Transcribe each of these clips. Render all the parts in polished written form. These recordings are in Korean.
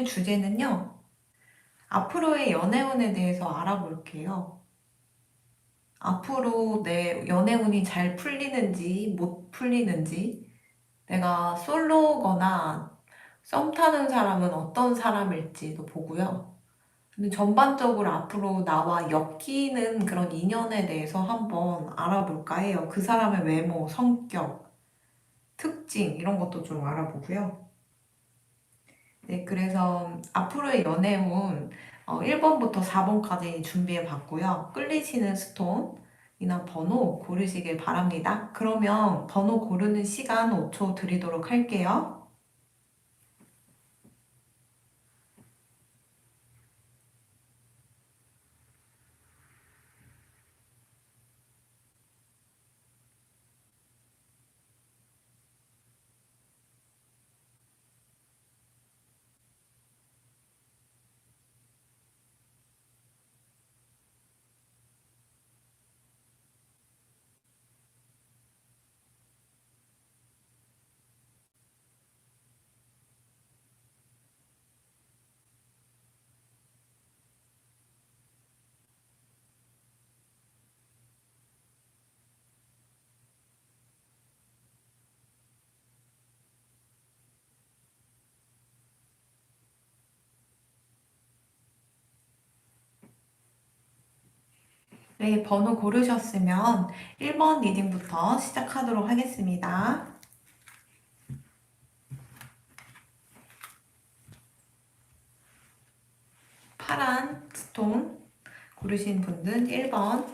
오늘 주제는요, 앞으로의 연애운에 대해서 알아볼게요. 앞으로 내 연애운이 잘 풀리는지, 못 풀리는지, 내가 솔로거나 썸 타는 사람은 어떤 사람일지도 보고요. 근데 전반적으로 앞으로 나와 엮이는 그런 인연에 대해서 한번 알아볼까 해요. 그 사람의 외모, 성격, 특징, 이런 것도 좀 알아보고요. 네, 그래서 앞으로의 연애운 1번부터 4번까지 준비해 봤고요. 끌리시는 스톤이나 번호 고르시길 바랍니다. 그러면 번호 고르는 시간 5초 드리도록 할게요. 네, 번호 고르셨으면 1번 리딩부터 시작하도록 하겠습니다. 파란 스톤 고르신 분들 1번.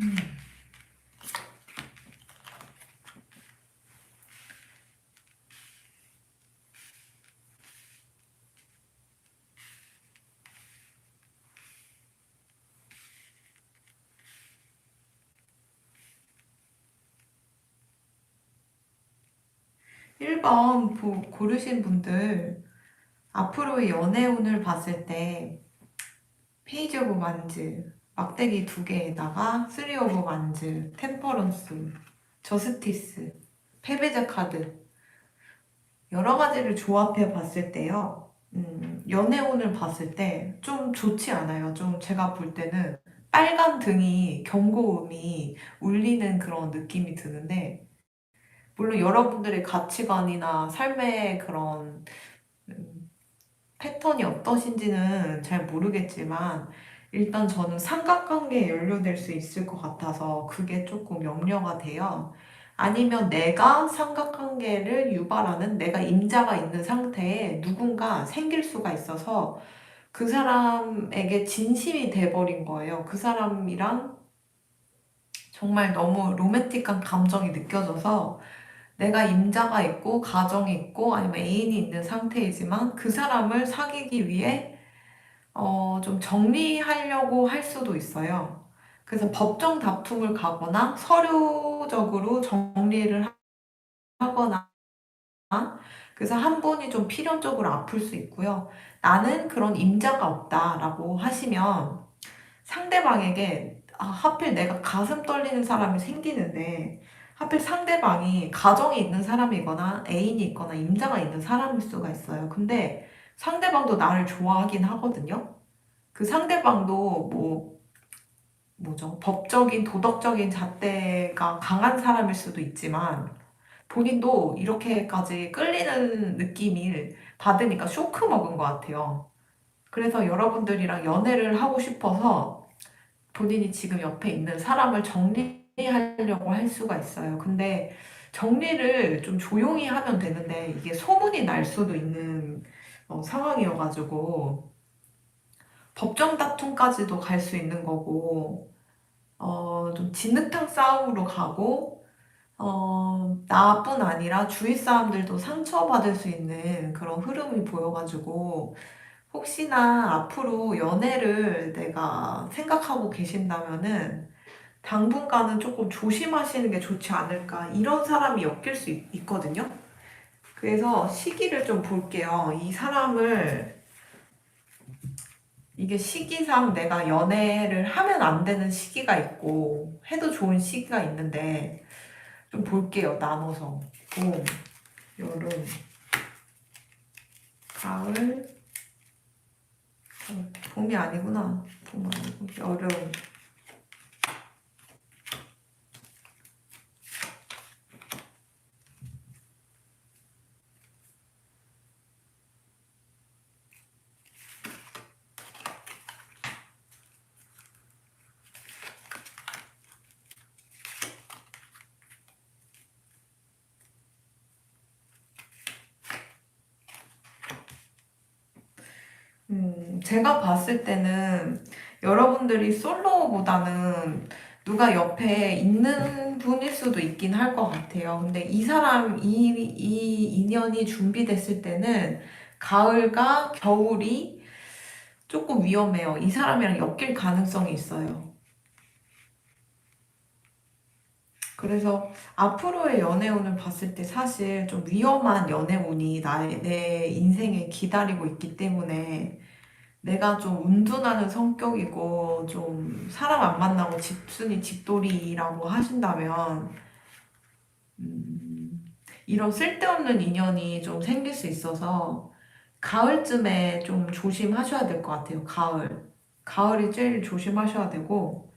음. 1번 고르신 분들 앞으로의 연애운을 봤을 때 페이지 오브 만즈, 막대기 2개에다가 3 오브 만즈, 템퍼런스, 저스티스, 패배자 카드 여러 가지를 조합해 봤을 때요. 연애운을 봤을 때 좀 좋지 않아요. 좀 제가 볼 때는 빨간 등이 경고음이 울리는 그런 느낌이 드는데 물론 여러분들의 가치관이나 삶의 그런 음, 패턴이 어떠신지는 잘 모르겠지만 일단 저는 삼각관계에 연루될 수 있을 것 같아서 그게 조금 염려가 돼요. 아니면 내가 삼각관계를 유발하는 내가 임자가 있는 상태에 누군가 생길 수가 있어서 그 사람에게 진심이 돼버린 거예요. 그 사람이랑 정말 너무 로맨틱한 감정이 느껴져서 내가 임자가 있고 가정이 있고 아니면 애인이 있는 상태이지만 그 사람을 사귀기 위해 좀 정리하려고 할 수도 있어요. 그래서 법정 다툼을 가거나 서류적으로 정리를 하거나 그래서 한 분이 좀 필연적으로 아플 수 있고요. 나는 그런 임자가 없다라고 하시면 상대방에게 하필 내가 가슴 떨리는 사람이 생기는데 하필 상대방이 가정이 있는 사람이거나 애인이 있거나 임자가 있는 사람일 수가 있어요. 근데 상대방도 나를 좋아하긴 하거든요. 그 상대방도 뭐죠? 법적인, 도덕적인 잣대가 강한 사람일 수도 있지만 본인도 이렇게까지 끌리는 느낌을 받으니까 쇼크 먹은 것 같아요. 그래서 여러분들이랑 연애를 하고 싶어서 본인이 지금 옆에 있는 사람을 정리하려고 할 수가 있어요. 근데 정리를 좀 조용히 하면 되는데 이게 소문이 날 수도 있는 상황이어가지고 법정 다툼까지도 갈 수 있는 거고 좀 진흙탕 싸움으로 가고 나뿐 아니라 주위 사람들도 상처받을 수 있는 그런 흐름이 보여가지고 혹시나 앞으로 연애를 내가 생각하고 계신다면은 당분간은 조금 조심하시는 게 좋지 않을까 이런 사람이 엮일 수 있거든요. 그래서 시기를 좀 볼게요. 이 사람을, 이게 시기상 내가 연애를 하면 안 되는 시기가 있고, 해도 좋은 시기가 있는데, 좀 볼게요. 나눠서. 봄, 여름, 가을, 봄이 아니구나. 봄 아니고, 여름. 제가 봤을 때는 여러분들이 솔로보다는 누가 옆에 있는 분일 수도 있긴 할 것 같아요. 근데 이 인연이 준비됐을 때는 가을과 겨울이 조금 위험해요. 이 사람이랑 엮일 가능성이 있어요. 그래서 앞으로의 연애운을 봤을 때 사실 좀 위험한 연애운이 내 인생에 기다리고 있기 때문에 내가 좀 운둔하는 성격이고 좀 사람 안 만나고 집순이 집돌이라고 하신다면 음, 이런 쓸데없는 인연이 좀 생길 수 있어서 가을쯤에 좀 조심하셔야 될 것 같아요. 가을. 가을이 제일 조심하셔야 되고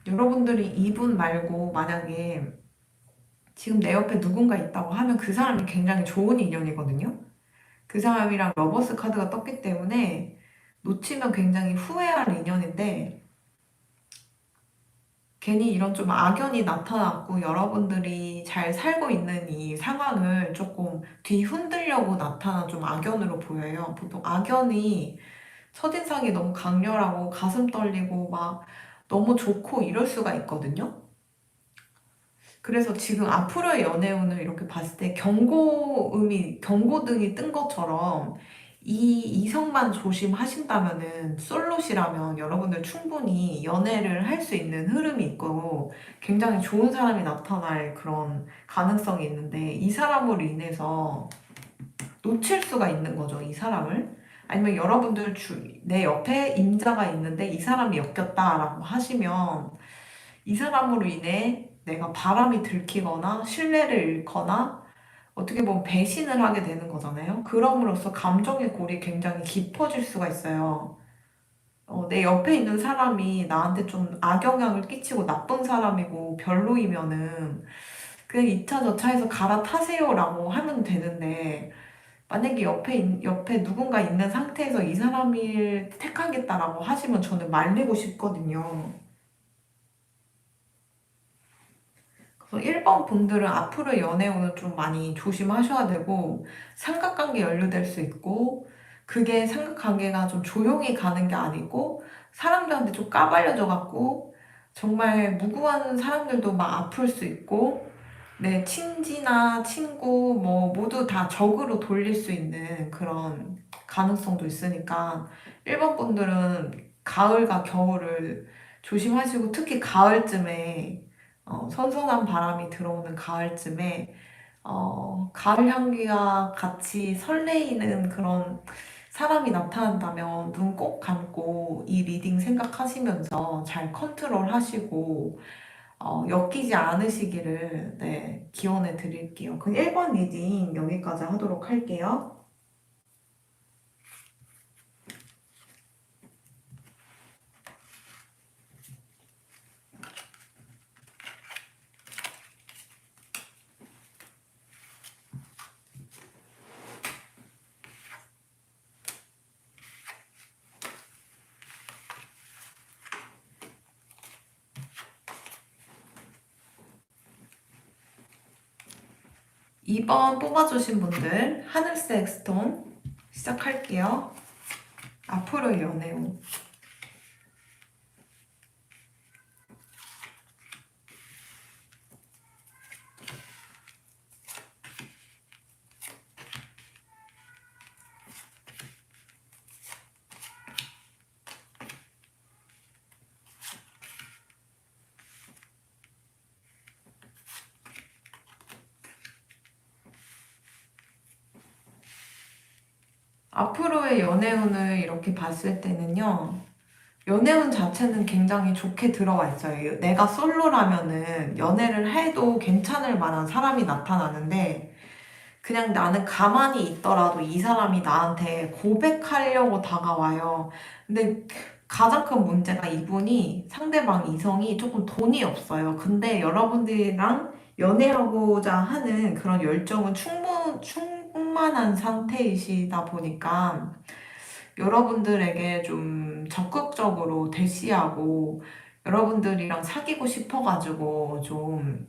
여러분들이 이분 말고 만약에 지금 내 옆에 누군가 있다고 하면 그 사람이 굉장히 좋은 인연이거든요. 그 사람이랑 러버스 카드가 떴기 때문에 놓치면 굉장히 후회할 인연인데 괜히 이런 좀 악연이 나타났고 여러분들이 잘 살고 있는 이 상황을 조금 뒤흔들려고 나타난 좀 악연으로 보여요. 보통 악연이 첫인상이 너무 강렬하고 가슴 떨리고 막 너무 좋고 이럴 수가 있거든요. 그래서 지금 앞으로의 연애운을 이렇게 봤을 때 경고등이 뜬 것처럼 이 이성만 조심하신다면은 솔로시라면 여러분들 충분히 연애를 할 수 있는 흐름이 있고 굉장히 좋은 사람이 나타날 그런 가능성이 있는데 이 사람으로 인해서 놓칠 수가 있는 거죠, 이 사람을. 아니면 내 옆에 임자가 있는데 이 사람이 엮였다라고 하시면 이 사람으로 인해 내가 바람이 들키거나 신뢰를 잃거나 어떻게 보면 배신을 하게 되는 거잖아요. 그럼으로써 감정의 골이 굉장히 깊어질 수가 있어요. 내 옆에 있는 사람이 나한테 좀 악영향을 끼치고 나쁜 사람이고 별로이면은 그냥 2차 저차해서 갈아타세요라고 하면 되는데 만약에 옆에 누군가 있는 상태에서 이 사람을 택하겠다라고 하시면 저는 말리고 싶거든요. 그래서 1번 분들은 앞으로 연애운은 좀 많이 조심하셔야 되고 삼각관계 연루될 수 있고 그게 삼각관계가 좀 조용히 가는 게 아니고 사람들한테 좀 까발려져 갖고 정말 무고한 사람들도 막 아플 수 있고 내 친지나 친구 뭐 모두 다 적으로 돌릴 수 있는 그런 가능성도 있으니까 1번 분들은 가을과 겨울을 조심하시고 특히 가을쯤에 선선한 바람이 들어오는 가을쯤에 가을 향기가 같이 설레이는 그런 사람이 나타난다면 눈 꼭 감고 이 리딩 생각하시면서 잘 컨트롤 하시고 엮이지 않으시기를 네, 기원해 드릴게요. 그럼 1번 리딩 여기까지 하도록 할게요. 2번 뽑아주신 분들 하늘색 스톤 시작할게요. 앞으로 연애운. 앞으로의 연애운을 이렇게 봤을 때는요, 연애운 자체는 굉장히 좋게 들어와 있어요. 내가 솔로라면은 연애를 해도 괜찮을 만한 사람이 나타나는데, 그냥 나는 가만히 있더라도 이 사람이 나한테 고백하려고 다가와요. 근데 가장 큰 문제가 이분이 상대방 이성이 조금 돈이 없어요. 근데 여러분들이랑 연애하고자 하는 그런 열정은 충만한 상태이시다 보니까 여러분들에게 좀 적극적으로 대시하고 여러분들이랑 사귀고 싶어가지고 좀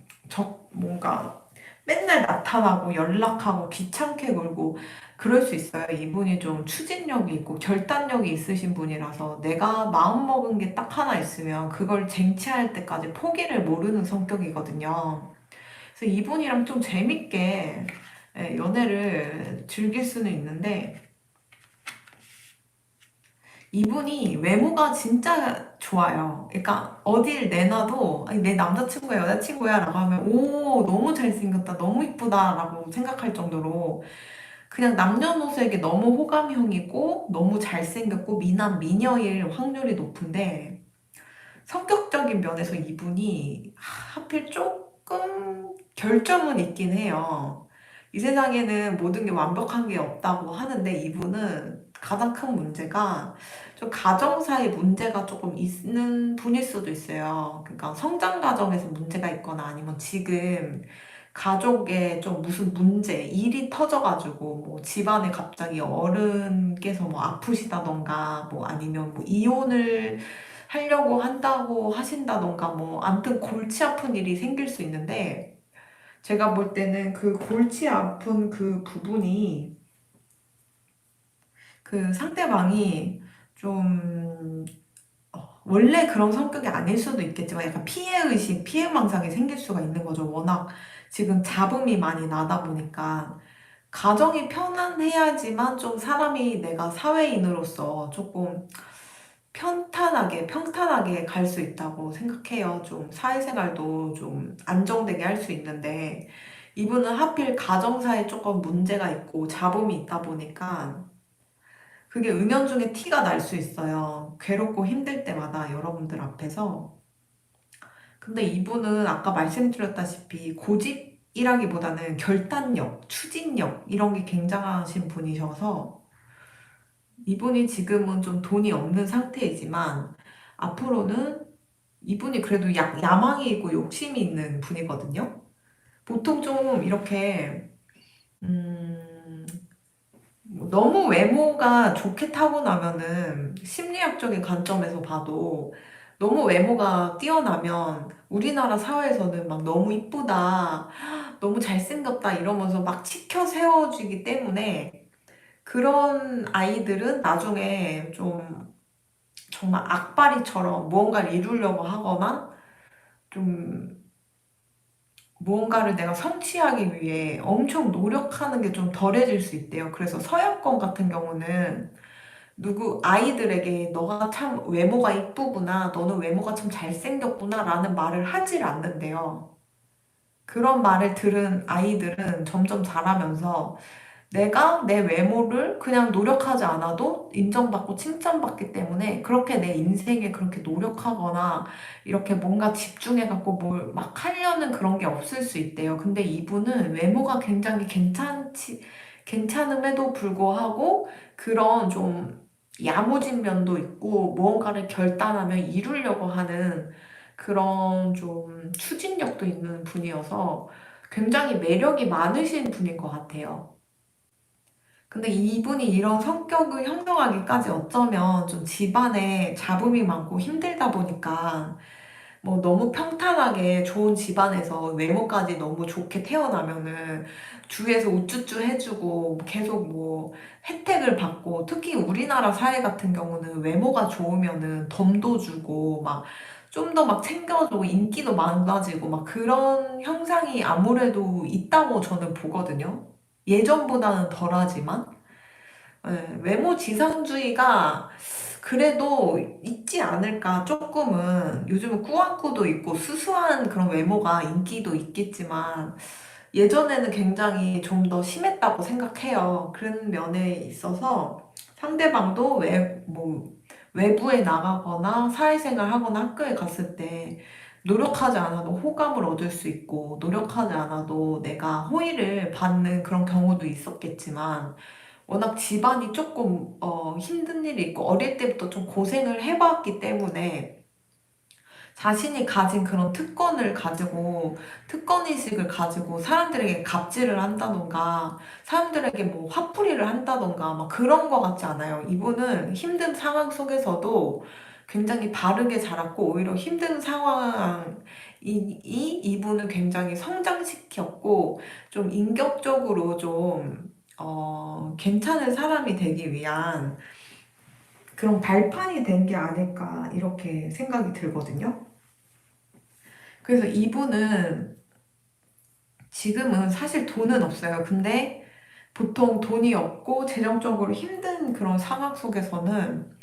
뭔가 맨날 나타나고 연락하고 귀찮게 굴고 그럴 수 있어요. 이분이 좀 추진력이 있고 결단력이 있으신 분이라서 내가 마음먹은 게 딱 하나 있으면 그걸 쟁취할 때까지 포기를 모르는 성격이거든요. 그래서 이분이랑 좀 재밌게 연애를 즐길 수는 있는데 이분이 외모가 진짜 좋아요. 그러니까 어딜 내놔도 아니, 내 남자친구야 여자친구야 라고 하면 오 너무 잘생겼다 너무 이쁘다 라고 생각할 정도로 그냥 남녀노소에게 너무 호감형이고 너무 잘생겼고 미남 미녀일 확률이 높은데 성격적인 면에서 이분이 하필 조금 결점은 있긴 해요. 이 세상에는 모든 게 완벽한 게 없다고 하는데 이분은 가장 큰 문제가 좀 가정사의 문제가 조금 있는 분일 수도 있어요. 그러니까 성장 과정에서 문제가 있거나 아니면 지금 가족에 좀 무슨 문제, 일이 터져가지고 뭐 집안에 갑자기 어른께서 뭐 아프시다던가 뭐 아니면 뭐 이혼을 하려고 한다고 하신다던가 뭐 아무튼 골치 아픈 일이 생길 수 있는데 제가 볼 때는 그 골치 아픈 그 부분이 그 상대방이 좀 원래 그런 성격이 아닐 수도 있겠지만 약간 피해의식, 피해망상이 생길 수가 있는 거죠. 워낙 지금 잡음이 많이 나다 보니까 가정이 편안해야지만 좀 사람이 내가 사회인으로서 조금 평탄하게 갈 수 있다고 생각해요. 좀 사회생활도 좀 안정되게 할 수 있는데, 이분은 하필 가정사에 조금 문제가 있고 잡음이 있다 보니까 그게 은연중에 티가 날 수 있어요. 괴롭고 힘들 때마다 여러분들 앞에서. 근데 이분은 아까 말씀드렸다시피 고집이라기보다는 결단력, 추진력, 이런 게 굉장하신 분이셔서 이분이 지금은 좀 돈이 없는 상태이지만 앞으로는 이분이 그래도 야망이 있고 욕심이 있는 분이거든요. 보통 좀 이렇게 음, 뭐 너무 외모가 좋게 타고나면은 심리학적인 관점에서 봐도 너무 외모가 뛰어나면 우리나라 사회에서는 막 너무 이쁘다, 너무 잘생겼다 이러면서 막 치켜 세워주기 때문에 그런 아이들은 나중에 좀 정말 악바리처럼 무언가를 이루려고 하거나 좀 무언가를 내가 성취하기 위해 엄청 노력하는 게 좀 덜해질 수 있대요. 그래서 서양권 같은 경우는 누구 아이들에게 너가 참 외모가 이쁘구나, 너는 외모가 참 잘생겼구나 라는 말을 하질 않는데요. 그런 말을 들은 아이들은 점점 자라면서 내가 내 외모를 그냥 노력하지 않아도 인정받고 칭찬받기 때문에 그렇게 내 인생에 그렇게 노력하거나 이렇게 뭔가 집중해갖고 뭘 막 하려는 그런 게 없을 수 있대요. 근데 이분은 외모가 굉장히 괜찮음에도 불구하고 그런 좀 야무진 면도 있고 무언가를 결단하면 이루려고 하는 그런 좀 추진력도 있는 분이어서 굉장히 매력이 많으신 분인 것 같아요. 근데 이분이 이런 성격을 형성하기까지 어쩌면 좀 집안에 잡음이 많고 힘들다 보니까 뭐 너무 평탄하게 좋은 집안에서 외모까지 너무 좋게 태어나면은 주위에서 우쭈쭈 해주고 계속 뭐 혜택을 받고 특히 우리나라 사회 같은 경우는 외모가 좋으면은 덤도 주고 막 좀 더 막 챙겨주고 인기도 많아지고 막 그런 현상이 아무래도 있다고 저는 보거든요. 예전보다는 덜하지만. 외모 지상주의가 그래도 있지 않을까 조금은 요즘은 꾸안꾸도 있고 수수한 그런 외모가 인기도 있겠지만 예전에는 굉장히 좀 더 심했다고 생각해요. 그런 면에 있어서 상대방도 외부에 나가거나 사회생활 하거나 학교에 갔을 때 노력하지 않아도 호감을 얻을 수 있고, 노력하지 않아도 내가 호의를 받는 그런 경우도 있었겠지만, 워낙 집안이 조금 힘든 일이 있고 어릴 때부터 좀 고생을 해봤기 때문에 자신이 가진 그런 특권의식을 가지고 사람들에게 갑질을 한다던가, 사람들에게 뭐 화풀이를 한다던가, 막 그런 거 같지 않아요. 이분은 힘든 상황 속에서도 굉장히 바르게 자랐고, 오히려 힘든 이분을 굉장히 성장시켰고, 좀 인격적으로 괜찮은 사람이 되기 위한 그런 발판이 된 게 아닐까, 이렇게 생각이 들거든요. 그래서 이분은 지금은 사실 돈은 없어요. 근데 보통 돈이 없고 재정적으로 힘든 그런 상황 속에서는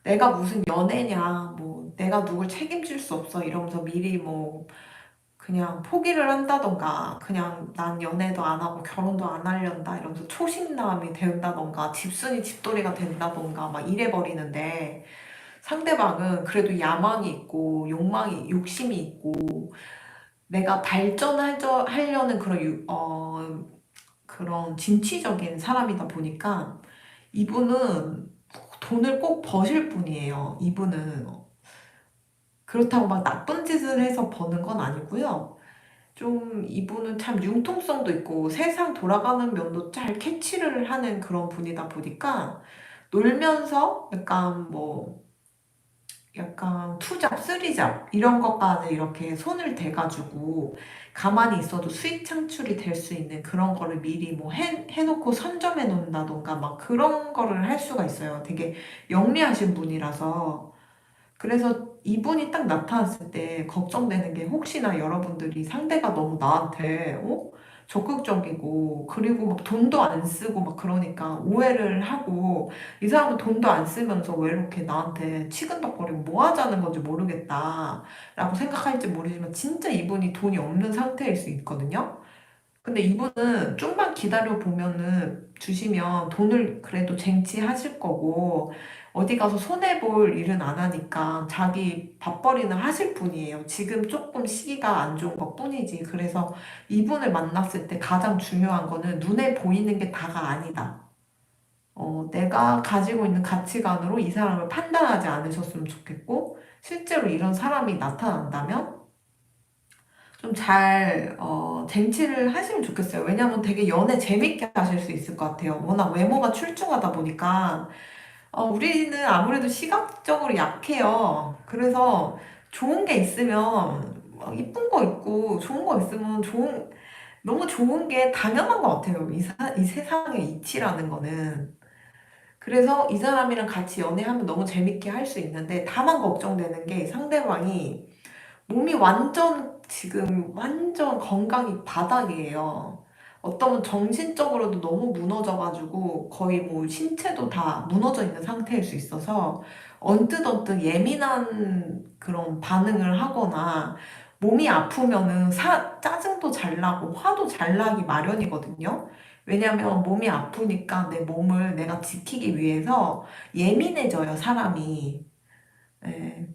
내가 무슨 연애냐, 뭐, 내가 누굴 책임질 수 없어 이러면서 미리 뭐, 그냥 포기를 한다던가, 그냥 난 연애도 안 하고 결혼도 안 하련다 이러면서 초식남이 된다던가, 집순이 집돌이가 된다던가, 막 이래버리는데, 상대방은 그래도 야망이 있고, 욕심이 있고, 내가 하려는 그런 진취적인 사람이다 보니까 이분은 돈을 꼭 버실 분이에요. 이분은 그렇다고 막 나쁜 짓을 해서 버는 건 아니고요. 좀 이분은 참 융통성도 있고 세상 돌아가는 면도 잘 캐치를 하는 그런 분이다 보니까 놀면서 약간 투잡, 쓰리잡 이런 것까지 이렇게 손을 대가지고 가만히 있어도 수익 창출이 될 수 있는 그런 거를 미리 뭐 해놓고 선점해 놓는다던가 막 그런 거를 할 수가 있어요. 되게 영리하신 분이라서. 그래서 이분이 딱 나타났을 때 걱정되는 게 혹시나 여러분들이 상대가 너무 나한테 적극적이고 그리고 막 돈도 안 쓰고 막 그러니까 오해를 하고 이 사람은 돈도 안 쓰면서 왜 이렇게 나한테 치근덕거리고 뭐 하자는 건지 모르겠다 라고 생각할지 모르지만 진짜 이분이 돈이 없는 상태일 수 있거든요. 근데 이분은 좀만 기다려 보면은 주시면 돈을 그래도 쟁취하실 거고 어디 가서 손해볼 일은 안 하니까 자기 밥벌이는 하실 분이에요. 지금 조금 시기가 안 좋은 것뿐이지. 그래서 이분을 만났을 때 가장 중요한 거는 눈에 보이는 게 다가 아니다. 내가 가지고 있는 가치관으로 이 사람을 판단하지 않으셨으면 좋겠고 실제로 이런 사람이 나타난다면 좀 쟁취를 하시면 좋겠어요. 왜냐면 되게 연애 재밌게 하실 수 있을 것 같아요. 워낙 외모가 출중하다 보니까, 우리는 아무래도 시각적으로 약해요. 그래서 좋은 게 있으면, 이쁜 거 있고, 좋은 거 있으면 너무 좋은 게 당연한 것 같아요. 이 세상의 이치라는 거는. 그래서 이 사람이랑 같이 연애하면 너무 재밌게 할 수 있는데, 다만 걱정되는 게 상대방이 몸이 지금 완전 건강이 바닥이에요. 어떤 정신적으로도 너무 무너져가지고 거의 뭐 신체도 다 무너져 있는 상태일 수 있어서 언뜻 예민한 그런 반응을 하거나 몸이 아프면은 짜증도 잘 나고 화도 잘 나기 마련이거든요. 왜냐면 몸이 아프니까 내 몸을 내가 지키기 위해서 예민해져요, 사람이.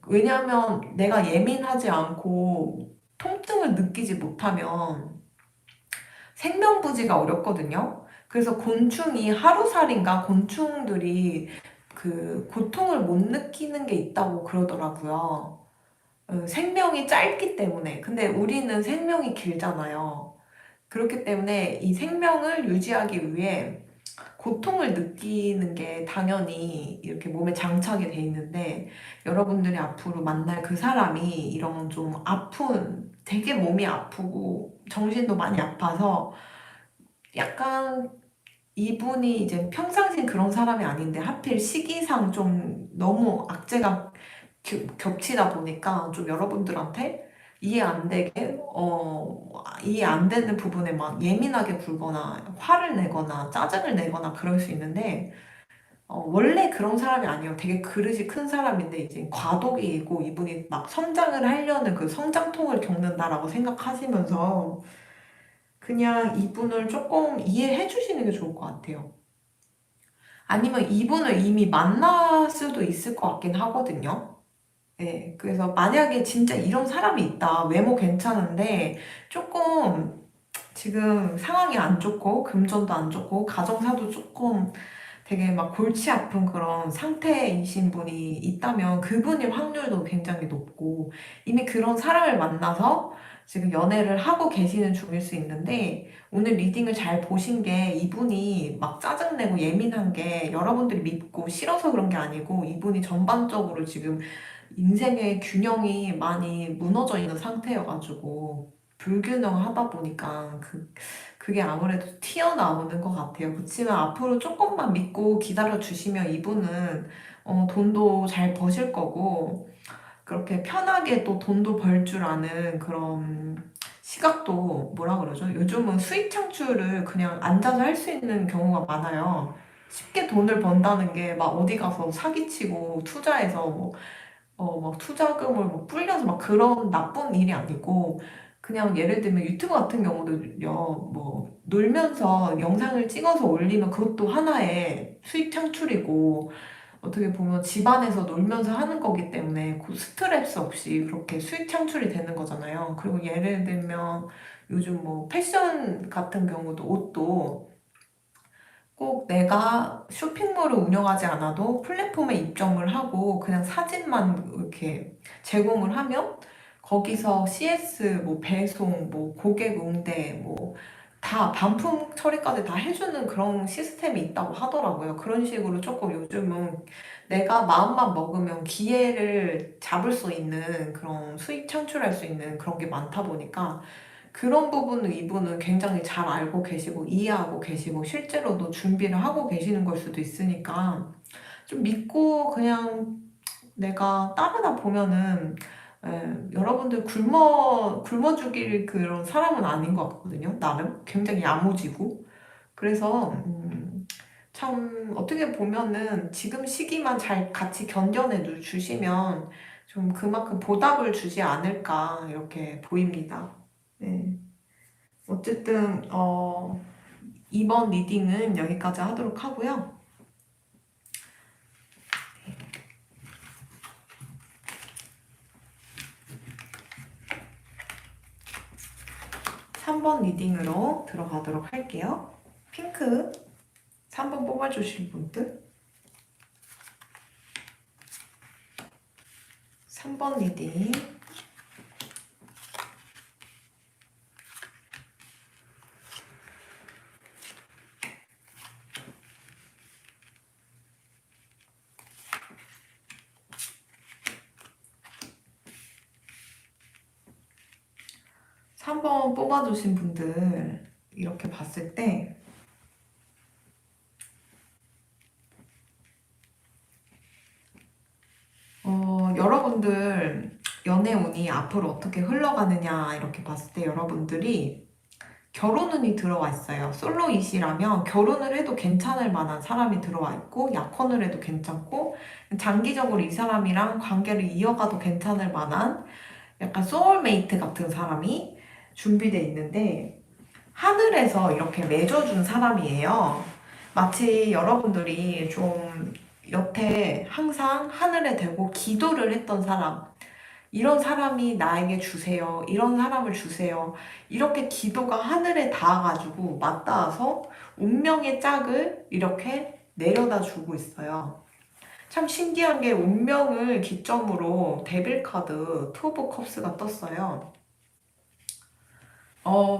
왜냐하면 내가 예민하지 않고 통증을 느끼지 못하면 생명부지가 어렵거든요. 그래서 곤충들이 그 고통을 못 느끼는 게 있다고 그러더라고요. 생명이 짧기 때문에. 근데 우리는 생명이 길잖아요. 그렇기 때문에 이 생명을 유지하기 위해 고통을 느끼는 게 당연히 이렇게 몸에 장착이 돼 있는데 여러분들이 앞으로 만날 그 사람이 이런 되게 몸이 아프고 정신도 많이 아파서 약간 이분이 이제 평상시엔 그런 사람이 아닌데 하필 시기상 좀 너무 악재가 겹치다 보니까 좀 여러분들한테 이해 안 되는 부분에 막 예민하게 굴거나 화를 내거나 짜증을 내거나 그럴 수 있는데 원래 그런 사람이 아니에요. 되게 그릇이 큰 사람인데 이제 과도기이고 이분이 막 성장을 하려는 그 성장통을 겪는다라고 생각하시면서 그냥 이분을 조금 이해해 주시는 게 좋을 것 같아요. 아니면 이분을 이미 만날 수도 있을 것 같긴 하거든요. 네, 그래서 만약에 진짜 이런 사람이 있다, 외모 괜찮은데 조금 지금 상황이 안 좋고 금전도 안 좋고 가정사도 조금 되게 막 골치 아픈 그런 상태이신 분이 있다면 그분일 확률도 굉장히 높고 이미 그런 사람을 만나서 지금 연애를 하고 계시는 중일 수 있는데 오늘 리딩을 잘 보신 게 이분이 막 짜증내고 예민한 게 여러분들이 믿고 싫어서 그런 게 아니고 이분이 전반적으로 지금 인생의 균형이 많이 무너져 있는 상태여가지고 불균형하다 보니까 그게 아무래도 튀어나오는 것 같아요. 그렇지만 앞으로 조금만 믿고 기다려 주시면 이분은 돈도 잘 버실 거고 그렇게 편하게 또 돈도 벌 줄 아는 그런 시각도 뭐라 그러죠? 요즘은 수익 창출을 그냥 앉아서 할 수 있는 경우가 많아요. 쉽게 돈을 번다는 게 막 어디 가서 사기치고 투자해서 막 투자금을 뭐 불려서 막 그런 나쁜 일이 아니고, 그냥 예를 들면 유튜브 같은 경우도요, 뭐, 놀면서 영상을 찍어서 올리면 그것도 하나의 수익 창출이고, 어떻게 보면 집안에서 놀면서 하는 거기 때문에 그 스트레스 없이 그렇게 수익 창출이 되는 거잖아요. 그리고 예를 들면 요즘 뭐 패션 같은 경우도 옷도 꼭 내가 쇼핑몰을 운영하지 않아도 플랫폼에 입점을 하고 그냥 사진만 이렇게 제공을 하면 거기서 CS, 뭐 배송, 뭐 고객 응대, 뭐 다 반품 처리까지 다 해주는 그런 시스템이 있다고 하더라고요. 그런 식으로 조금 요즘은 내가 마음만 먹으면 기회를 잡을 수 있는 그런 수익 창출할 수 있는 그런 게 많다 보니까 그런 부분을 이분은 굉장히 잘 알고 계시고 이해하고 계시고 실제로도 준비를 하고 계시는 걸 수도 있으니까 좀 믿고 그냥 내가 따르다 보면은 여러분들 굶어 죽일 그런 사람은 아닌 것 같거든요. 나름 굉장히 야무지고 그래서 참 어떻게 보면은 지금 시기만 잘 같이 견뎌내 주시면 좀 그만큼 보답을 주지 않을까 이렇게 보입니다. 네. 어쨌든 이번 리딩은 여기까지 하도록 하고요. 3번 리딩으로 들어가도록 할게요. 핑크 3번 뽑아주실 분들 3번 리딩 3번 뽑아주신 분들 이렇게 봤을 때 여러분들 연애 운이 앞으로 어떻게 흘러가느냐 이렇게 봤을 때 여러분들이 결혼 운이 들어와 있어요. 솔로이시라면 결혼을 해도 괜찮을 만한 사람이 들어와 있고 약혼을 해도 괜찮고 장기적으로 이 사람이랑 관계를 이어가도 괜찮을 만한 약간 소울메이트 같은 사람이 준비돼 있는데 하늘에서 이렇게 맺어준 사람이에요. 마치 여러분들이 좀 여태 항상 하늘에 대고 기도를 했던 사람, 이런 사람이 나에게 주세요. 이런 사람을 주세요. 이렇게 기도가 하늘에 닿아가지고 맞닿아서 운명의 짝을 이렇게 내려다 주고 있어요. 참 신기한 게 운명을 기점으로 데빌 카드 투 오브 컵스가 떴어요.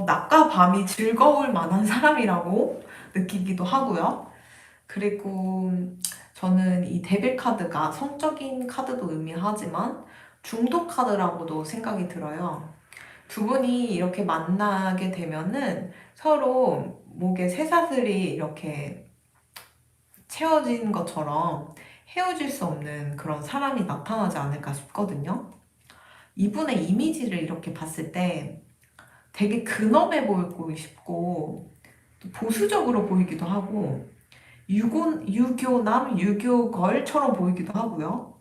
낮과 밤이 즐거울 만한 사람이라고 느끼기도 하고요. 그리고 저는 이 데빌 카드가 성적인 카드도 의미하지만 중독 카드라고도 생각이 들어요. 두 분이 이렇게 만나게 되면은 서로 목에 쇠사슬이 이렇게 채워진 것처럼 헤어질 수 없는 그런 사람이 나타나지 않을까 싶거든요. 이분의 이미지를 이렇게 봤을 때 되게 근엄해 보이고 싶고 또 보수적으로 보이기도 하고 유교남, 유교걸처럼 보이기도 하고요.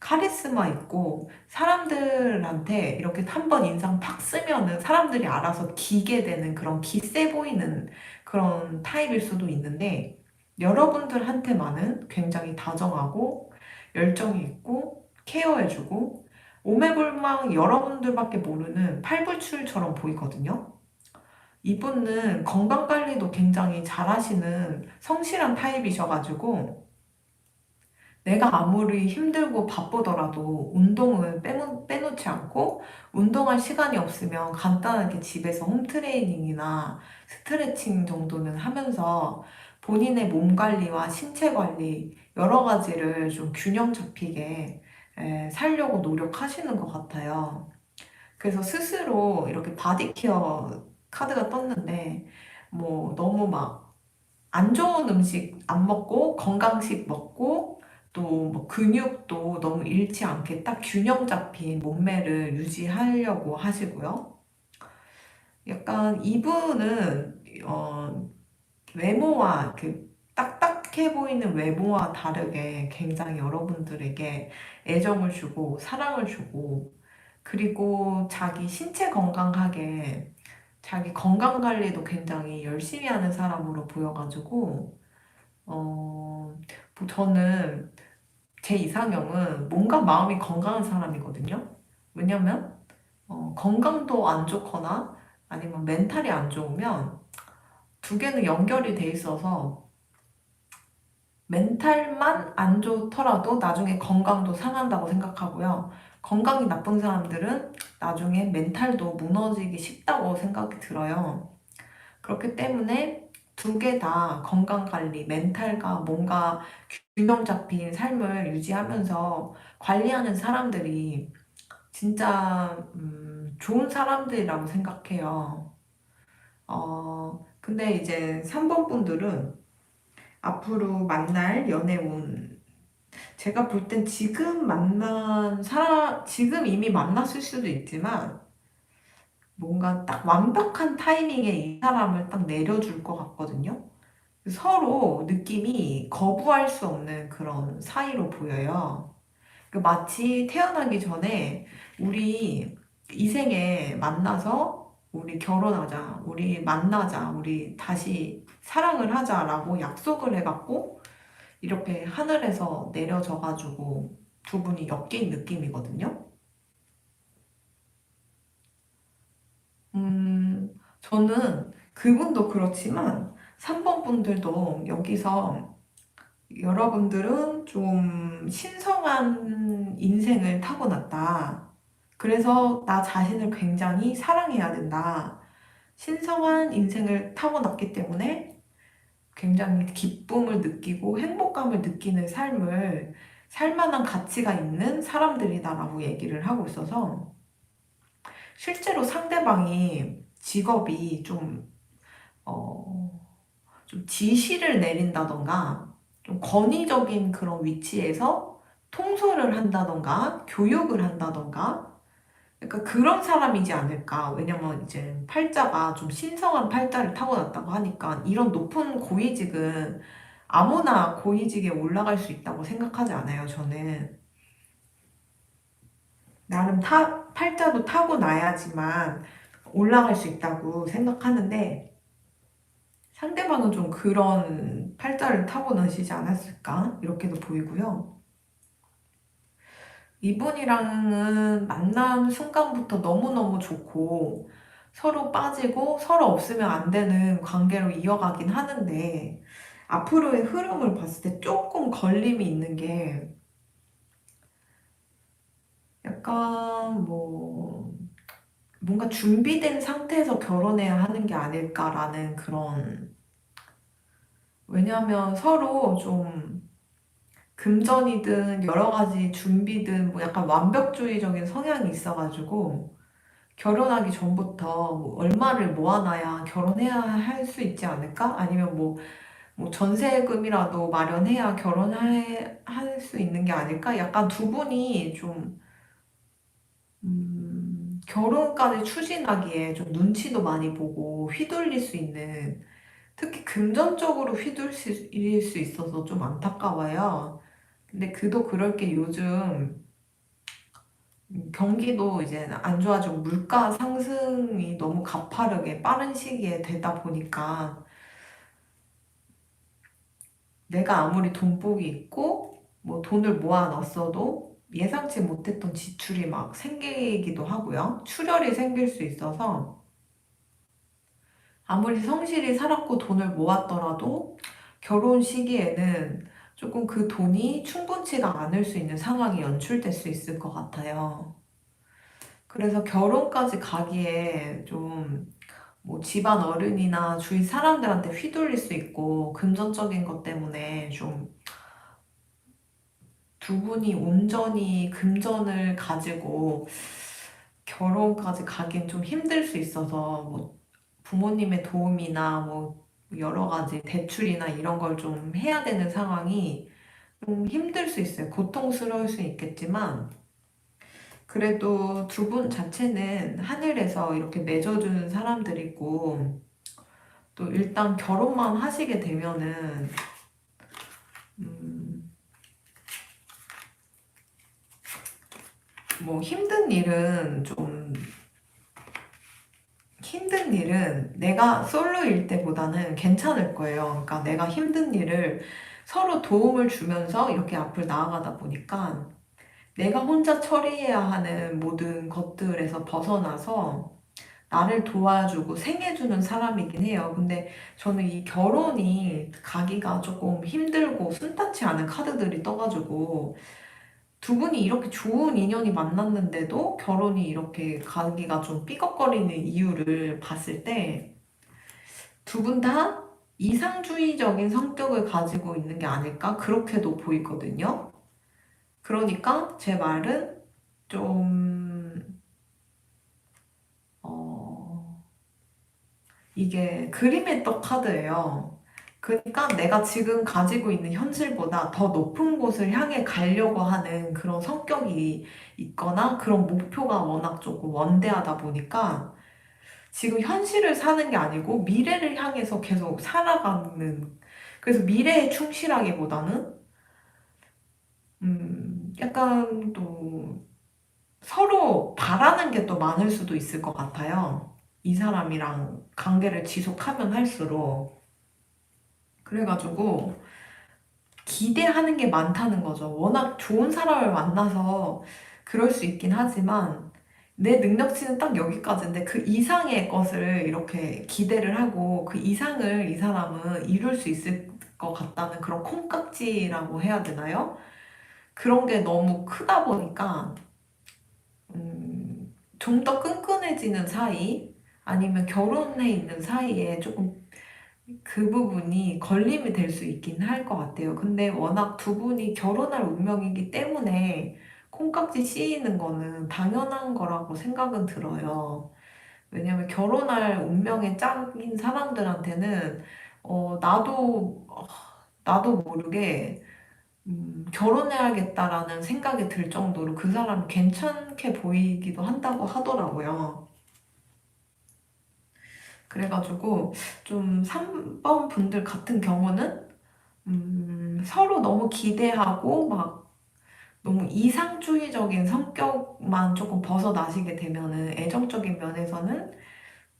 카리스마 있고 사람들한테 이렇게 한 번 인상 팍 쓰면은 사람들이 알아서 기게 되는 그런 기세 보이는 그런 타입일 수도 있는데 여러분들한테만은 굉장히 다정하고 열정이 있고 케어해주고 오매불망 여러분들밖에 모르는 팔불출처럼 보이거든요. 이분은 건강관리도 굉장히 잘하시는 성실한 타입이셔가지고 내가 아무리 힘들고 바쁘더라도 운동을 빼놓지 않고 운동할 시간이 없으면 간단하게 집에서 홈트레이닝이나 스트레칭 정도는 하면서 본인의 몸 관리와 신체 관리 여러 가지를 좀 균형 잡히게 살려고 노력하시는 것 같아요. 그래서 스스로 이렇게 바디케어 카드가 떴는데 뭐 너무 막 안 좋은 음식 안 먹고 건강식 먹고 또 뭐 근육도 너무 잃지 않게 딱 균형 잡힌 몸매를 유지하려고 하시고요. 약간 이분은 외모와 그 딱딱해 보이는 외모와 다르게 굉장히 여러분들에게 애정을 주고 사랑을 주고 그리고 자기 신체 건강하게 자기 건강 관리도 굉장히 열심히 하는 사람으로 보여가지고 저는 제 이상형은 몸과 마음이 건강한 사람이거든요. 왜냐면 건강도 안 좋거나 아니면 멘탈이 안 좋으면 두 개는 연결이 돼 있어서 멘탈만 안 좋더라도 나중에 건강도 상한다고 생각하고요. 건강이 나쁜 사람들은 나중에 멘탈도 무너지기 쉽다고 생각이 들어요. 그렇기 때문에 두 개 다 건강 관리, 멘탈과 뭔가 균형 잡힌 삶을 유지하면서 관리하는 사람들이 진짜 좋은 사람들이라고 생각해요. 근데 이제 3번 분들은 앞으로 만날 연애운 제가 볼 땐 지금 지금 이미 만났을 수도 있지만 뭔가 딱 완벽한 타이밍에 이 사람을 딱 내려줄 것 같거든요. 서로 느낌이 거부할 수 없는 그런 사이로 보여요. 마치 태어나기 전에 우리 이 생에 만나서 우리 결혼하자, 우리 만나자, 우리 다시 사랑을 하자라고 약속을 해갖고 이렇게 하늘에서 내려져가지고 두 분이 엮인 느낌이거든요. 저는 그분도 그렇지만 3번 분들도 여기서 여러분들은 좀 신성한 인생을 타고났다. 그래서 나 자신을 굉장히 사랑해야 된다. 신성한 인생을 타고났기 때문에 굉장히 기쁨을 느끼고 행복감을 느끼는 삶을 살 만한 가치가 있는 사람들이다라고 얘기를 하고 있어서 실제로 상대방이 직업이 어, 좀 지시를 내린다던가 좀 권위적인 그런 위치에서 통솔을 한다던가 교육을 한다던가 그러니까 그런 사람이지 않을까. 왜냐면 이제 팔자가 좀 신성한 팔자를 타고났다고 하니까 이런 높은 고위직은 아무나 고위직에 올라갈 수 있다고 생각하지 않아요, 저는. 나름 팔자도 타고나야지만 올라갈 수 있다고 생각하는데 상대방은 좀 그런 팔자를 타고나시지 않았을까? 이렇게도 보이고요. 이분이랑은 만난 순간부터 너무너무 좋고 서로 빠지고 서로 없으면 안 되는 관계로 이어가긴 하는데 앞으로의 흐름을 봤을 때 조금 걸림이 있는 게 약간 뭔가 준비된 상태에서 결혼해야 하는 게 아닐까라는 그런 왜냐하면 서로 좀 금전이든 여러 가지 준비든 뭐 약간 완벽주의적인 성향이 있어가지고 결혼하기 전부터 뭐 얼마를 모아놔야 결혼해야 할 수 있지 않을까? 아니면 뭐 전세금이라도 마련해야 결혼할 수 있는 게 아닐까? 약간 두 분이 좀 결혼까지 추진하기에 좀 눈치도 많이 보고 휘둘릴 수 있는 특히 금전적으로 휘둘릴 수 있어서 좀 안타까워요. 근데 그도 그럴 게 요즘 경기도 이제 안 좋아지고 물가 상승이 너무 가파르게 빠른 시기에 되다 보니까 내가 아무리 돈복이 있고 뭐 돈을 모아놨어도 예상치 못했던 지출이 막 생기기도 하고요. 출혈이 생길 수 있어서 아무리 성실히 살았고 돈을 모았더라도 결혼 시기에는 조금 그 돈이 충분치가 않을 수 있는 상황이 연출될 수 있을 것 같아요. 그래서 결혼까지 가기에 좀 뭐 집안 어른이나 주위 사람들한테 휘둘릴 수 있고 금전적인 것 때문에 좀 두 분이 온전히 금전을 가지고 결혼까지 가긴 좀 힘들 수 있어서 뭐 부모님의 도움이나 뭐 여러 가지 대출이나 이런 걸 좀 해야 되는 상황이 좀 힘들 수 있어요. 고통스러울 수 있겠지만 그래도 두 분 자체는 하늘에서 이렇게 맺어주는 사람들이고 또 일단 결혼만 하시게 되면은 음, 뭐 힘든 일은 내가 솔로일 때보다는 괜찮을 거예요. 그러니까 내가 힘든 일을 서로 도움을 주면서 이렇게 앞을 나아가다 보니까 내가 혼자 처리해야 하는 모든 것들에서 벗어나서 나를 도와주고 생해주는 사람이긴 해요. 근데 저는 이 결혼이 가기가 조금 힘들고 순탄치 않은 카드들이 떠가지고 두 분이 이렇게 좋은 인연이 만났는데도 결혼이 이렇게 가기가 좀 삐걱거리는 이유를 봤을 때 두 분 다 이상주의적인 성격을 가지고 있는 게 아닐까? 그렇게도 보이거든요. 그러니까 제 말은 좀, 어, 이게 그림의 떡 카드예요. 그러니까 내가 지금 가지고 있는 현실보다 더 높은 곳을 향해 가려고 하는 그런 성격이 있거나 그런 목표가 워낙 조금 원대하다 보니까 지금 현실을 사는 게 아니고 미래를 향해서 계속 살아가는 그래서 미래에 충실하기보다는 약간 또 서로 바라는 게 또 많을 수도 있을 것 같아요. 이 사람이랑 관계를 지속하면 할수록 그래가지고 기대하는 게 많다는 거죠. 워낙 좋은 사람을 만나서 그럴 수 있긴 하지만 내 능력치는 딱 여기까지인데 그 이상의 것을 이렇게 기대를 하고 그 이상을 이 사람은 이룰 수 있을 것 같다는 그런 콩깍지라고 해야 되나요? 그런 게 너무 크다 보니까 좀 더 끈끈해지는 사이 아니면 결혼해 있는 사이에 조금 그 부분이 걸림이 될 수 있긴 할 것 같아요. 근데 워낙 두 분이 결혼할 운명이기 때문에 콩깍지 씌이는 거는 당연한 거라고 생각은 들어요. 왜냐면 결혼할 운명의 짝인 사람들한테는 나도 모르게 결혼해야겠다라는 생각이 들 정도로 그 사람이 괜찮게 보이기도 한다고 하더라고요. 그래가지고 좀 3번 분들 같은 경우는 서로 너무 기대하고 막 너무 이상주의적인 성격만 조금 벗어나시게 되면은 애정적인 면에서는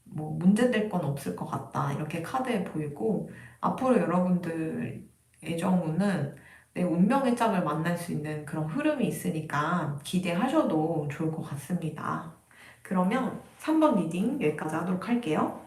뭐 문제될 건 없을 것 같다. 이렇게 카드에 보이고 앞으로 여러분들 애정운은 내 운명의 짝을 만날 수 있는 그런 흐름이 있으니까 기대하셔도 좋을 것 같습니다. 그러면 3번 리딩 여기까지 하도록 할게요.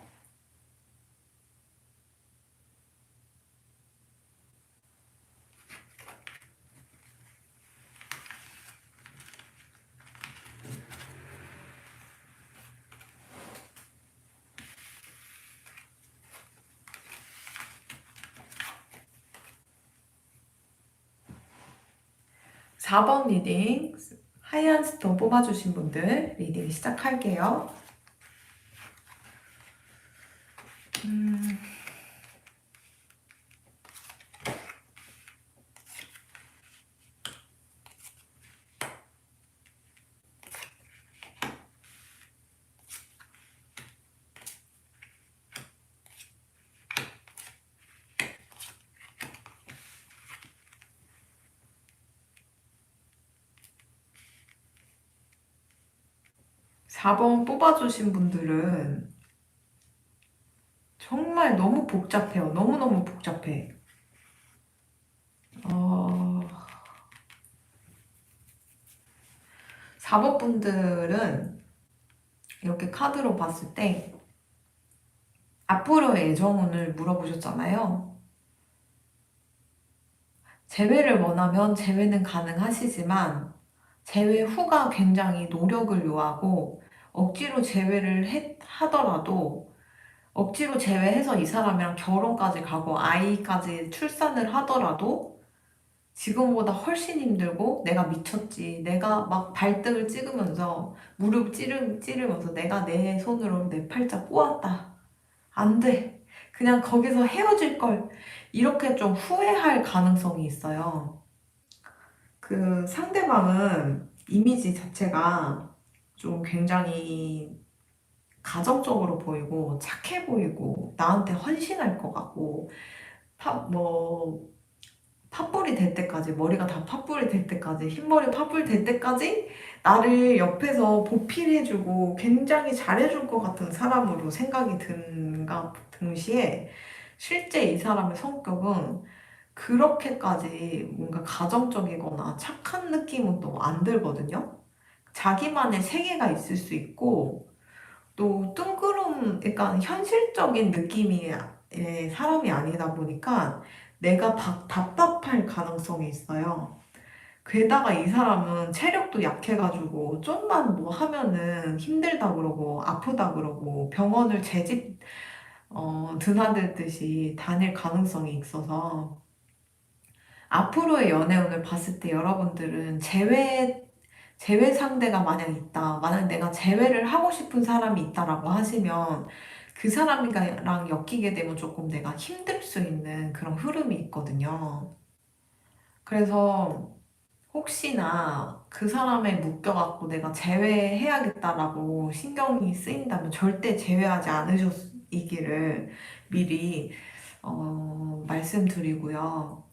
4번 리딩 하얀 스톤 뽑아주신 분들 리딩 시작할게요. 음, 4번 뽑아주신 분들은 정말 너무 복잡해요. 너무너무 복잡해. 어, 4번 분들은 이렇게 카드로 봤을 때 앞으로의 애정운을 물어보셨잖아요. 재회를 원하면 재회는 가능하시지만 재회 후가 굉장히 노력을 요하고 억지로 하더라도 억지로 제외해서 이 사람이랑 결혼까지 가고 아이까지 출산을 하더라도 지금보다 훨씬 힘들고 내가 미쳤지. 내가 막 발등을 찍으면서 찌르면서 내가 내 손으로 내 팔자 꼬았다. 안 돼. 그냥 거기서 헤어질 걸. 이렇게 좀 후회할 가능성이 있어요. 그 상대방은 이미지 자체가 좀 굉장히 가정적으로 보이고 착해 보이고 나한테 헌신할 것 같고 뭐 팥불이 될 때까지 머리가 다 팥불이 될 때까지 흰머리 팥불 될 때까지 나를 옆에서 보필해주고 굉장히 잘해줄 것 같은 사람으로 생각이 든가 동시에 실제 이 사람의 성격은 그렇게까지 뭔가 가정적이거나 착한 느낌은 또 안 들거든요. 자기만의 세계가 있을 수 있고 또 그러니까 현실적인 느낌의 사람이 아니다 보니까 내가 답답할 가능성이 있어요. 게다가 이 사람은 체력도 약해가지고 좀만 뭐 하면은 힘들다 그러고 아프다 그러고 병원을 드나들듯이 다닐 가능성이 있어서 앞으로의 연애운을 봤을 때 여러분들은 재회 상대가 만약 있다. 만약 내가 재회를 하고 싶은 사람이 있다라고 하시면 그 사람이랑 엮이게 되면 조금 내가 힘들 수 있는 그런 흐름이 있거든요. 그래서 혹시나 그 사람에 묶여갖고 내가 제외해야겠다라고 신경이 쓰인다면 절대 제외하지 않으셨기를 미리 말씀드리고요.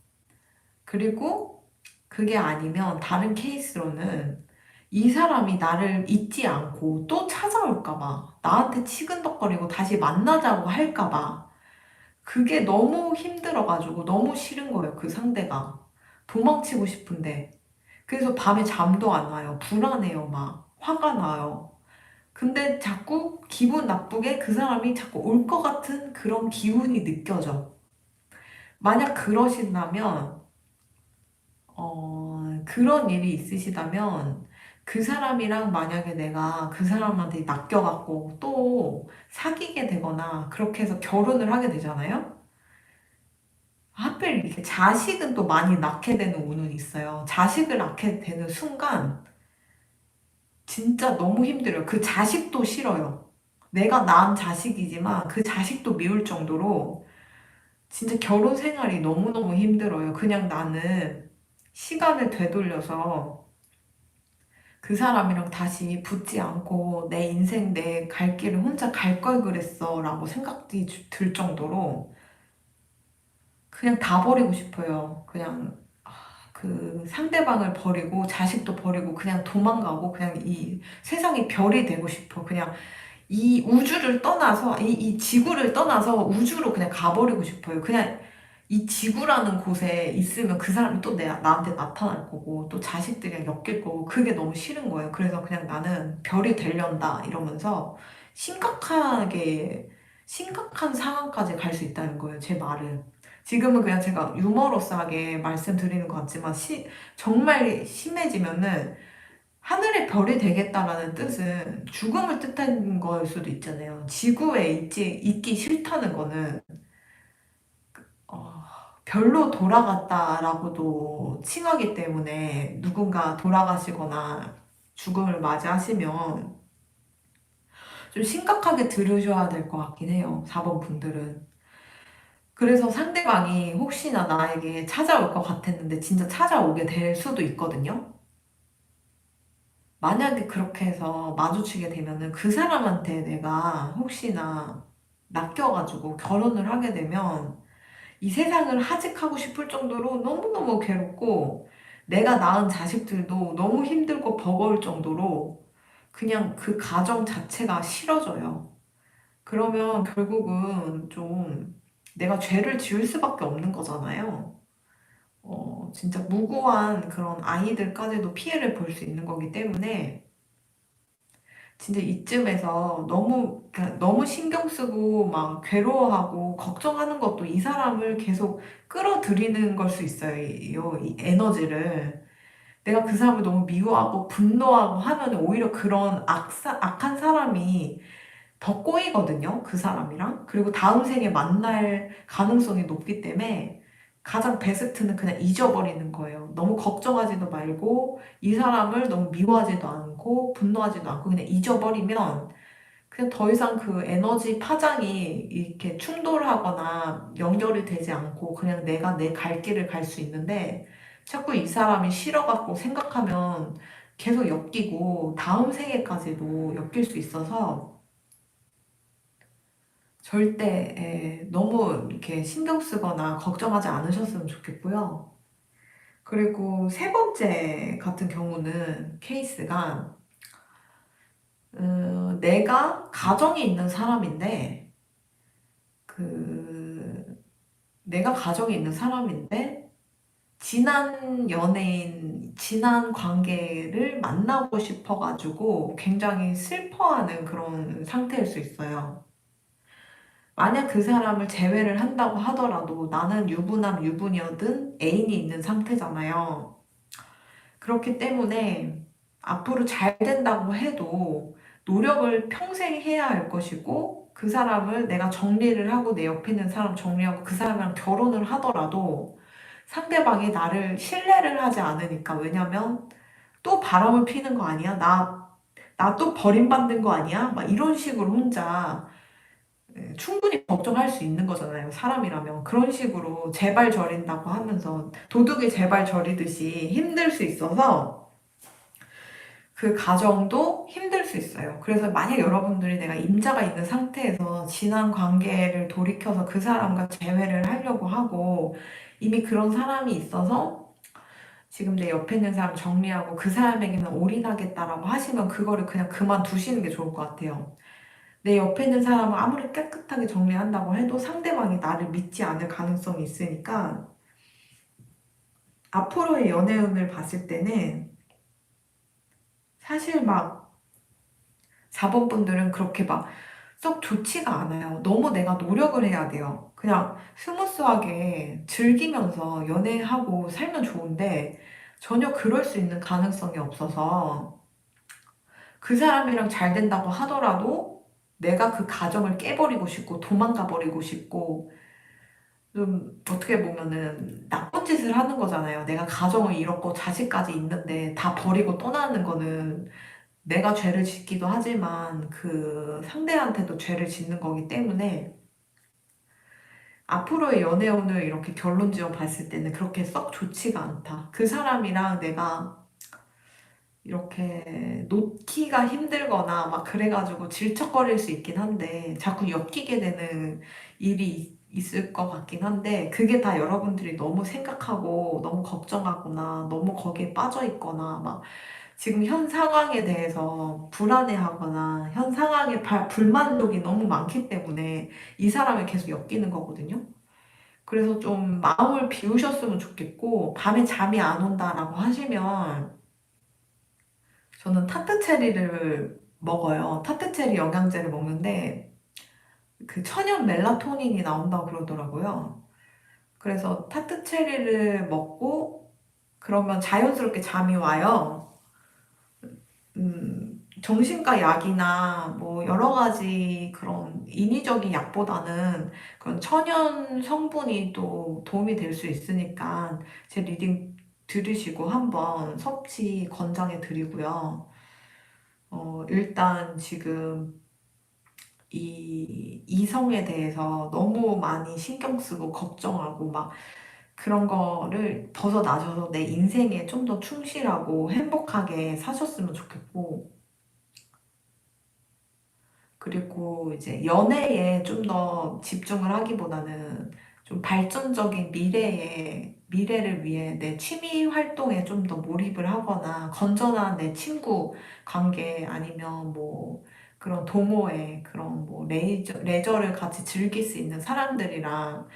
그리고 그게 아니면 다른 케이스로는 이 사람이 나를 잊지 않고 또 찾아올까봐 나한테 치근덕거리고 다시 만나자고 할까봐 그게 너무 힘들어가지고 너무 싫은 거예요, 그 상대가. 도망치고 싶은데. 그래서 밤에 잠도 안 와요. 불안해요, 막. 화가 나요. 근데 자꾸 기분 나쁘게 그 사람이 자꾸 올 것 같은 그런 기운이 느껴져. 만약 그러신다면, 그런 일이 있으시다면, 그 사람이랑 만약에 내가 그 사람한테 낚여갖고 또 사귀게 되거나 그렇게 해서 결혼을 하게 되잖아요? 하필 이렇게 자식은 또 많이 낳게 되는 운은 있어요. 자식을 낳게 되는 순간 진짜 너무 힘들어요. 그 자식도 싫어요. 내가 낳은 자식이지만 그 자식도 미울 정도로 진짜 결혼 생활이 너무너무 힘들어요. 그냥 나는 시간을 되돌려서 그 사람이랑 다시 붙지 않고 내 인생 내 갈 길을 혼자 갈 걸 그랬어 라고 생각이 들 정도로 그냥 다 버리고 싶어요. 그냥 그 상대방을 버리고 자식도 버리고 그냥 도망가고 그냥 이 세상이 별이 되고 싶어. 그냥 이 우주를 떠나서 이 지구를 떠나서 우주로 그냥 가버리고 싶어요. 그냥 이 지구라는 곳에 있으면 그 사람이 또 나한테 나타날 거고 또 자식들이랑 엮일 거고 그게 너무 싫은 거예요. 그래서 그냥 나는 별이 되련다 이러면서 심각하게 심각한 상황까지 갈 수 있다는 거예요. 제 말은. 지금은 그냥 제가 유머러스하게 말씀드리는 것 같지만 정말 심해지면은 하늘의 별이 되겠다라는 뜻은 죽음을 뜻하는 거일 수도 있잖아요. 지구에 있기 싫다는 거는 어, 별로 돌아갔다라고도 칭하기 때문에 누군가 돌아가시거나 죽음을 맞이하시면 좀 심각하게 들으셔야 될 것 같긴 해요. 4번 분들은. 그래서 상대방이 혹시나 나에게 찾아올 것 같았는데 진짜 찾아오게 될 수도 있거든요. 만약에 그렇게 해서 마주치게 되면은 그 사람한테 내가 혹시나 낚여가지고 결혼을 하게 되면 이 세상을 하직하고 싶을 정도로 너무너무 괴롭고 내가 낳은 자식들도 너무 힘들고 버거울 정도로 그냥 그 가정 자체가 싫어져요. 그러면 결국은 좀 내가 죄를 지을 수밖에 없는 거잖아요. 진짜 무고한 그런 아이들까지도 피해를 볼 수 있는 거기 때문에 진짜 이쯤에서 그러니까 너무 신경 쓰고 막 괴로워하고 걱정하는 것도 이 사람을 계속 끌어들이는 걸 수 있어요. 이 에너지를. 내가 그 사람을 너무 미워하고 분노하고 하면 오히려 그런 악한 사람이 더 꼬이거든요. 그 사람이랑. 그리고 다음 생에 만날 가능성이 높기 때문에 가장 베스트는 그냥 잊어버리는 거예요. 너무 걱정하지도 말고 이 사람을 너무 미워하지도 않고 분노하지도 않고 그냥 잊어버리면 그냥 더 이상 그 에너지 파장이 이렇게 충돌하거나 연결이 되지 않고 그냥 내가 내 갈 길을 갈 수 있는데 자꾸 이 사람이 싫어갖고 생각하면 계속 엮이고 다음 생에까지도 엮일 수 있어서 절대 너무 이렇게 신경 쓰거나 걱정하지 않으셨으면 좋겠고요. 그리고 세 번째 같은 경우는 케이스가 내가 가정이 있는 사람인데 그 내가 가정이 있는 사람인데 지난 연애인, 지난 관계를 만나고 싶어가지고 굉장히 슬퍼하는 그런 상태일 수 있어요. 만약 그 사람을 제외를 한다고 하더라도 나는 유부남, 유부녀든 애인이 있는 상태잖아요. 그렇기 때문에 앞으로 잘 된다고 해도 노력을 평생 해야 할 것이고 그 사람을 내가 정리를 하고 내 옆에 있는 사람 정리하고 그 사람이랑 결혼을 하더라도 상대방이 나를 신뢰를 하지 않으니까 왜냐면 또 바람을 피는 거 아니야? 나 또 버림받는 거 아니야? 막 이런 식으로 혼자 충분히 걱정할 수 있는 거잖아요. 사람이라면. 그런 식으로 제발 저린다고 하면서 도둑이 제발 저리듯이 힘들 수 있어서 그 가정도 힘들 수 있어요. 그래서 만약 여러분들이 내가 임자가 있는 상태에서 지난 관계를 돌이켜서 그 사람과 재회를 하려고 하고 이미 그런 사람이 있어서 지금 내 옆에 있는 사람 정리하고 그 사람에게만 올인하겠다라고 하시면 그거를 그냥 그만두시는 게 좋을 것 같아요. 내 옆에 있는 사람을 아무리 깨끗하게 정리한다고 해도 상대방이 나를 믿지 않을 가능성이 있으니까 앞으로의 연애운을 봤을 때는 사실 막 4번 분들은 그렇게 막 썩 좋지가 않아요. 너무 내가 노력을 해야 돼요. 그냥 스무스하게 즐기면서 연애하고 살면 좋은데 전혀 그럴 수 있는 가능성이 없어서 그 사람이랑 잘 된다고 하더라도 내가 그 가정을 깨버리고 싶고 도망가 버리고 싶고 좀 어떻게 보면은 나쁜 짓을 하는 거잖아요. 내가 가정을 잃었고 자식까지 있는데 다 버리고 떠나는 거는 내가 죄를 짓기도 하지만 그 상대한테도 죄를 짓는 거기 때문에 앞으로의 연애운을 이렇게 결론 지어 봤을 때는 그렇게 썩 좋지가 않다. 그 사람이랑 내가 이렇게 놓기가 힘들거나 막 그래가지고 질척거릴 수 있긴 한데 자꾸 엮이게 되는 일이 있을 것 같긴 한데 그게 다 여러분들이 너무 생각하고 너무 걱정하거나 너무 거기에 빠져 있거나 막 지금 현 상황에 대해서 불안해하거나 현 상황에 불만족이 너무 많기 때문에 이 사람이 계속 엮이는 거거든요. 그래서 좀 마음을 비우셨으면 좋겠고 밤에 잠이 안 온다라고 하시면 저는 타트체리를 먹어요. 타트체리 영양제를 먹는데 그 천연 멜라토닌이 나온다고 그러더라고요. 그래서 타트체리를 먹고 그러면 자연스럽게 잠이 와요. 정신과 약이나 뭐 여러 가지 그런 인위적인 약보다는 그런 천연 성분이 또 도움이 될 수 있으니까 제 리딩 들으시고 한번 섭취 권장해 드리고요. 일단 지금 이 이성에 대해서 너무 많이 신경 쓰고 걱정하고 막 그런 거를 벗어나셔서 내 인생에 좀 더 충실하고 행복하게 사셨으면 좋겠고, 그리고 이제 연애에 좀 더 집중을 하기보다는 좀 발전적인 미래를 위해 내 취미 활동에 좀 더 몰입을 하거나 건전한 내 친구 관계 아니면 뭐 그런 동호회, 그런 뭐 레저를 같이 즐길 수 있는 사람들이랑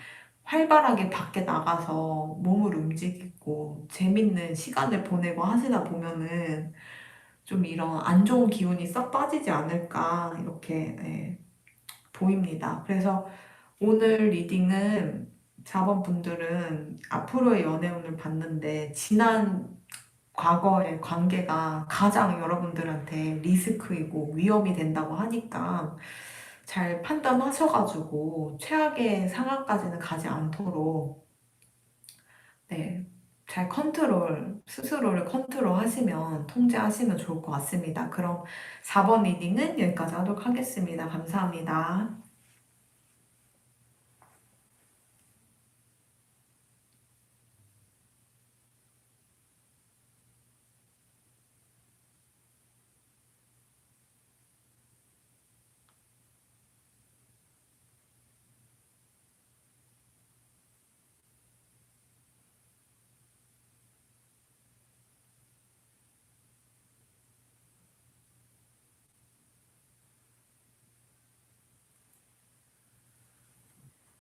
활발하게 밖에 나가서 몸을 움직이고 재밌는 시간을 보내고 하시다 보면은 좀 이런 안 좋은 기운이 싹 빠지지 않을까 이렇게 보입니다. 그래서 오늘 리딩은 4번 분들은 앞으로의 연애운을 봤는데 지난 과거의 관계가 가장 여러분들한테 리스크이고 위험이 된다고 하니까 잘 판단하셔가지고 최악의 상황까지는 가지 않도록 네, 잘 스스로를 컨트롤 하시면, 통제하시면 좋을 것 같습니다. 그럼 4번 리딩은 여기까지 하도록 하겠습니다. 감사합니다.